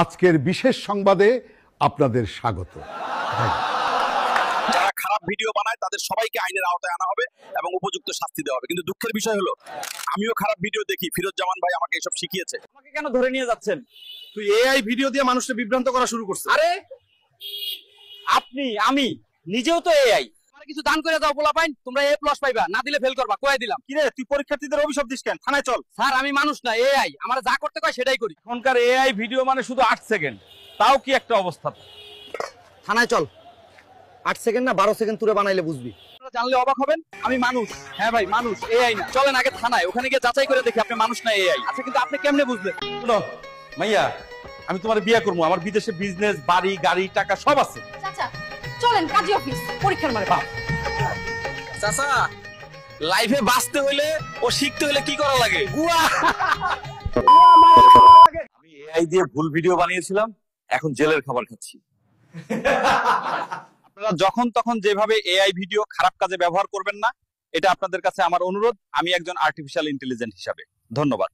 আজকের বিশেষ সংবাদে আপনাদের স্বাগত। যারা খারাপ ভিডিও বানায় তাদের সবাইকে আইনের আওতায় আনা হবে এবং উপযুক্ত শাস্তি দেওয়া হবে। কিন্তু দুঃখের বিষয় হলো আমিও খারাপ ভিডিও দেখি, ফিরোজ জামান ভাই আমাকে এসব শিখিয়েছে। আমাকে কেন ধরে নিয়ে যাচ্ছেন? তুই এআই ভিডিও দিয়ে মানুষকে বিভ্রান্ত করা শুরু করছিস। আরে আমি নিজেও তো এআই। আমার কিছু দান করে দাও পোলাপাইন, তোমরা এ প্লাস পাইবা, না দিলে ফেল করবা, কই দিলাম। কিরে তুই পরীক্ষার্থীদের অভিশাপ দিস কেন? থানায় চল। স্যার আমি মানুষ না এআই, আমার যা করতে কয় সেটাই করি। এখনকার এআই ভিডিও মানে শুধু 8 সেকেন্ড, তাও কি একটা অবস্থা। থানায় চল, 8 সেকেন্ড না 12 সেকেন্ড তুলে বানাইলে বুঝবি। আপনারা জানলে অবাক হবেন, আমি মানুষ। হ্যাঁ ভাই মানুষ, এআই না। চলেন আগে থানায়, ওখানে গিয়ে যাচাই করে দেখি আপনি মানুষ না এআই। আচ্ছা কিন্তু আপনি কেমনে বুঝলেন? শোনো মাইয়া, আমি তোমার বিয়ে করবো, আমার বিদেশে বিজনেস, বাড়ি, গাড়ি, টাকা সব আছে। চাচা চলেন কাজী অফিস, পরীক্ষার মানে বাপ। চাচা লাইফে বাঁচতে হইলে ও শিখতে হইলে কি করা লাগে? আমি এআই দিয়ে ভুল ভিডিও বানিয়েছিলাম, এখন জেলের খাবার খাচ্ছি। আপনারা যখন তখন যেভাবে এআই ভিডিও খারাপ কাজে ব্যবহার করবেন না, এটা আপনাদের কাছে আমার অনুরোধ, আমি একজন আর্টিফিশিয়াল ইন্টেলিজেন্স হিসাবে। ধন্যবাদ।